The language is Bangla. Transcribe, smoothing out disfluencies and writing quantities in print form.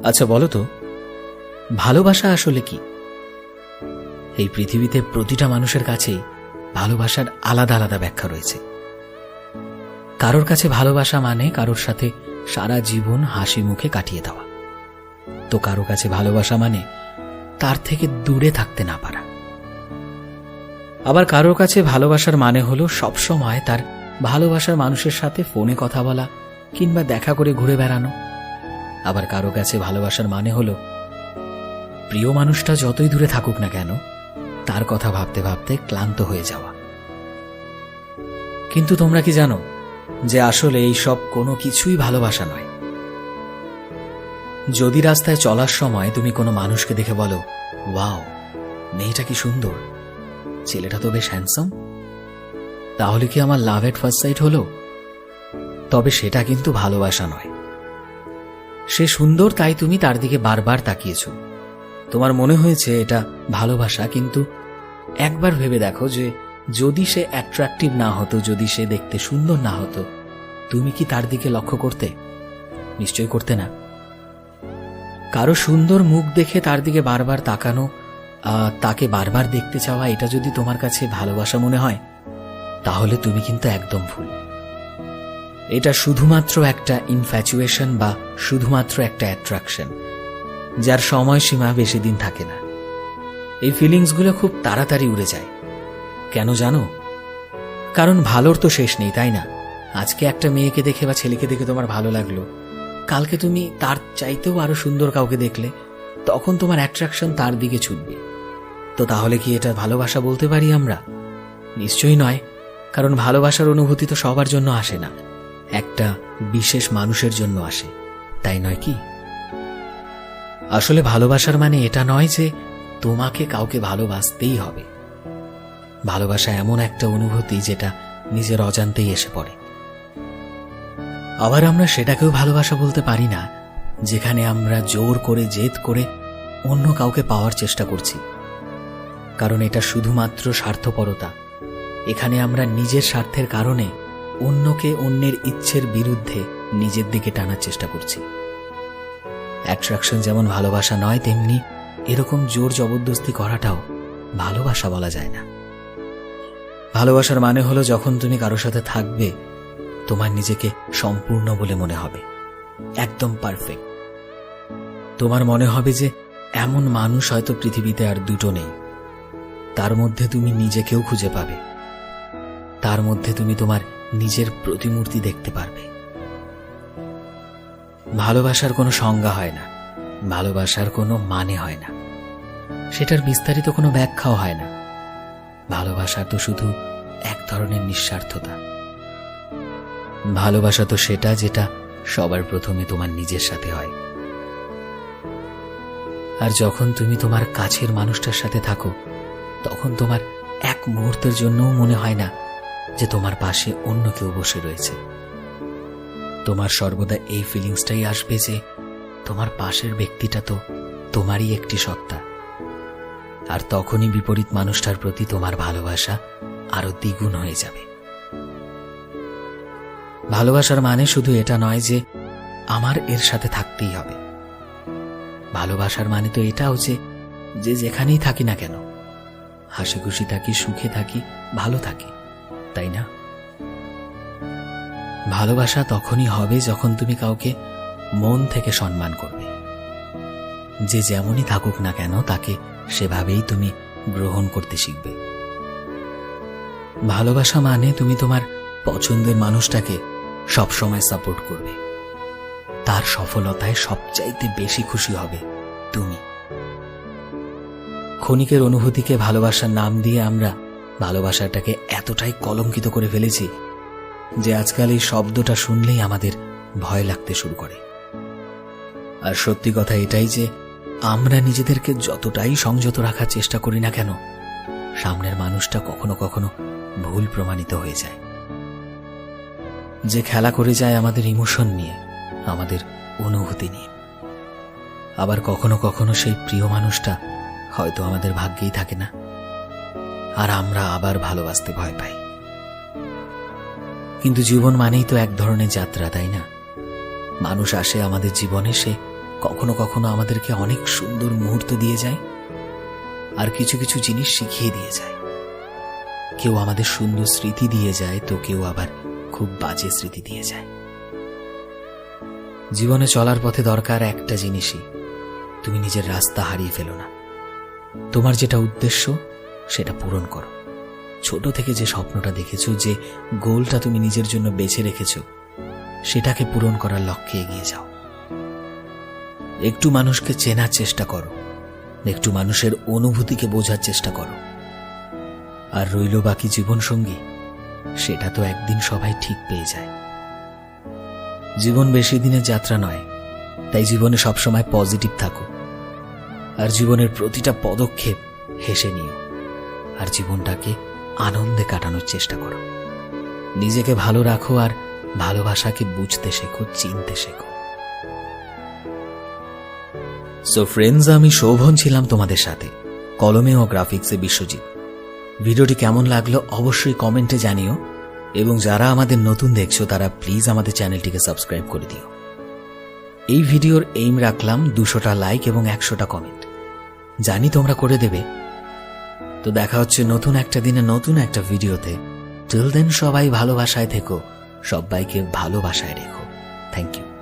আচ্ছা বলো তো, ভালোবাসা আসলে কি? এই পৃথিবীতে প্রতিটা মানুষের কাছেই ভালোবাসার আলাদা আলাদা ব্যাখ্যা রয়েছে। কারোর কাছে ভালোবাসা মানে কারোর সাথে সারা জীবন হাসি মুখে কাটিয়ে দেওয়া, তো কারো কাছে ভালোবাসা মানে তার থেকে দূরে থাকতে না পারা। আবার কারোর কাছে ভালোবাসার মানে হলো সবসময় তার ভালোবাসার মানুষের সাথে ফোনে কথা বলা কিংবা দেখা করে ঘুরে বেড়ানো। আবার কারো কাছে ভালোবাসার মানে হলো প্রিয় মানুষটা যতই দূরে থাকুক না কেন তার কথা ভাবতে ভাবতে ক্লান্ত হয়ে যাওয়া। কিন্তু তোমরা কি জানো যে আসলে এই সব কোনো কিছুই ভালোবাসা নয়? যদি রাস্তায় চলার সময় তুমি কোনো মানুষকে দেখে বলো, ওয়াও, মেয়েটা কি সুন্দর, ছেলেটা তো বেশ হ্যান্ডসাম, তাহলে কি আমার লাভ এট ফার্স্ট সাইট হলো? তবে সেটা কিন্তু ভালোবাসা নয়। সে সুন্দর তাই তুমি তার দিকে বারবার তাকিয়েছ, তোমার মনে হয়েছে এটা ভালোবাসা। কিন্তু একবার ভেবে দেখো যে যদি সে অ্যাট্রাক্টিভ না হতো, যদি সে দেখতে সুন্দর না হতো, তুমি কি তার দিকে লক্ষ্য করতে? নিশ্চয়ই করতে না। কারো সুন্দর মুখ দেখে তার দিকে বারবার তাকানো, তাকে বারবার দেখতে চাওয়া, এটা যদি তোমার কাছে ভালোবাসা মনে হয় তাহলে তুমি কিন্তু একদম ভুল। এটা শুধুমাত্র একটা ইনফ্যাচুয়েশন বা শুধুমাত্র একটা অ্যাট্রাকশন, যার সময়সীমা বেশি দিন থাকে না। এই ফিলিংসগুলো খুব তাড়াতাড়ি উড়ে যায়। কেন জানো? কারণ ভালোর তো শেষ নেই, তাই না? আজকে একটা মেয়েকে দেখে বা ছেলেকে দেখে তোমার ভালো লাগলো, কালকে তুমি তার চাইতেও আরো সুন্দর কাউকে দেখলে, তখন তোমার অ্যাট্রাকশন তার দিকে ছুটবে। তো তাহলে কি এটা ভালোবাসা বলতে পারি আমরা? নিশ্চয়ই নয়, কারণ ভালোবাসার অনুভূতি তো সবার জন্য আসে না, একটা বিশেষ মানুষের জন্য আসে, তাই নয় কি? আসলে ভালোবাসার মানে এটা নয় যে তোমাকে কাউকে ভালোবাসতেই হবে। ভালোবাসা এমন একটা অনুভূতি যেটা নিজের অজান্তেই এসে পড়ে। আবার আমরা সেটাকেও ভালোবাসা বলতে পারি না যেখানে আমরা জোর করে জেদ করে অন্য কাউকে পাওয়ার চেষ্টা করছি, কারণ এটা শুধুমাত্র স্বার্থপরতা। এখানে আমরা নিজের স্বার্থের কারণে অন্যকে অন্যের ইচ্ছের বিরুদ্ধে নিজের দিকে টানার চেষ্টা করছি। অ্যাট্রাকশন যেমন ভালোবাসা নয়, তেমনি এরকম জোর জবরদস্তি করাটাও ভালোবাসা বলা যায় না। ভালোবাসার মানে হলো যখন তুমি কারোর সাথে থাকবে তোমার নিজেকে সম্পূর্ণ বলে মনে হবে, একদম পারফেক্ট। তোমার মনে হবে যে এমন মানুষ হয়তো পৃথিবীতে আর দুটো নেই, তার মধ্যে তুমি নিজেকেও খুঁজে পাবে, তার মধ্যে তুমি তোমার নিজের প্রতিমূর্তি দেখতে পারবে। ভালোবাসার কোনো সংজ্ঞা হয় না, ভালোবাসার কোনো মানে হয় না, সেটার বিস্তারিত কোনো ব্যাখ্যাও হয় না। ভালোবাসা তো শুধু এক ধরনের নিঃস্বার্থতা। ভালোবাসা তো সেটা যেটা সবার প্রথমে তোমার নিজের সাথে হয়। আর যখন তুমি তোমার কাছের মানুষটার সাথে থাকো তখন তোমার এক মুহূর্তের জন্যও মনে হয় না যে তোমার পাশে অন্য কেউ বসে রয়েছে। তোমার সর্বদা এই ফিলিংসটাই আসবে যে তোমার পাশের ব্যক্তিটা তো তোমারই একটি সত্তা। আর তখনই বিপরীত মানুষটার প্রতি তোমার ভালোবাসা আরো দ্বিগুণ হয়ে যাবে। ভালোবাসার মানে শুধু এটা নয় যে আমার এর সাথে থাকতেই হবে। ভালোবাসার মানে তো এটাও যে যেখানেই থাকি না কেন হাসি খুশি থাকি, সুখে থাকি, ভালো থাকি, তাই না? ভালোবাসা তখনই হবে যখন তুমি কাউকে মন থেকে সম্মান করবে। যে যেমনই থাকুক না কেন তাকে সেভাবেই তুমি গ্রহণ করতে শিখবে। ভালোবাসা মানে তুমি তোমার পছন্দের মানুষটাকে সবসময় সাপোর্ট করবে, তার সফলতায় সবচাইতে বেশি খুশি হবে তুমি। ক্ষণিকের অনুভূতিকে ভালোবাসার নাম দিয়ে আমরা ভালোবাসাটাকে এতটাই কলঙ্কিত করে ফেলেছি যে আজকাল এই শব্দটা শুনলেই আমাদের ভয় লাগতে শুরু করে। আর সত্যি কথা এটাই যে আমরা নিজেদেরকে যতটাই সংযত রাখার চেষ্টা করি না কেন, সামনের মানুষটা কখনো কখনো ভুল প্রমাণিত হয়ে যায়। যে খেলা করে যায় আমাদের ইমোশন নিয়ে, আমাদের অনুভূতি নিয়ে। আবার কখনো কখনো সেই প্রিয় মানুষটা হয়তো আমাদের ভাগ্যেই থাকে না, আর আমরা আবার ভালোবাসতে ভয় পাই। কিন্তু জীবন মানেই তো এক ধরনের যাত্রা, তাই না? মানুষ আসে আমাদের জীবনে, সে কখনো কখনো আমাদেরকে অনেক সুন্দর মুহূর্ত দিয়ে যায়, আর কিছু কিছু জিনিস শিখিয়ে দিয়ে যায়। কেউ আমাদের সুন্দর স্মৃতি দিয়ে যায়, তো কেউ আবার খুব বাজে স্মৃতি দিয়ে যায়। জীবনে চলার পথে দরকার একটা জিনিসই, তুমি নিজের রাস্তা হারিয়ে ফেলো না। তোমার যেটা উদ্দেশ্য সেটা পূরণ করো। ছোট থেকে যে স্বপ্নটা দেখেছো, যে গোলটা তুমি নিজের জন্য বেছে রেখেছো, সেটাকে পূরণ করার লক্ষ্যে এগিয়ে যাও। একটু মানুষকে চেনার চেষ্টা করো, একটু মানুষের অনুভূতিকে বোঝার চেষ্টা করো। আর রইল বাকি জীবনসঙ্গী, সেটা তো একদিন সবাই ঠিক পেয়ে যায়। জীবন বেশি দিনের যাত্রা নয়, তাই জীবনে সবসময় পজিটিভ থাকো, আর জীবনের প্রতিটা পদক্ষেপ হেসে নিও, আর জীবনটাকে আনন্দে কাটানোর চেষ্টা করো। নিজেকে ভালো রাখো, আর ভালোবাসাকে বুঝতে শেখো, চিনতে শেখো। সো ফ্রেন্ডস, আমি শোভন ছিলাম তোমাদের সাথে, কলমে ও গ্রাফিক্সে বিশ্বজিৎ। ভিডিওটি কেমন লাগলো অবশ্যই কমেন্টে জানিও, এবং যারা আমাদের নতুন দেখছো তারা প্লিজ আমাদের চ্যানেলটিকে সাবস্ক্রাইব করে দিও। এই ভিডিওর এইম রাখলাম 200টা লাইক এবং 100টা কমেন্ট। জানি তোমরা করে দেবে। তো দেখা হচ্ছে নতুন একটা দিনে নতুন একটা ভিডিওতে। টিল দেন সবাই ভালোবাসায় থেকো, সবাইকে ভালোবাসায় রেখো। Thank you.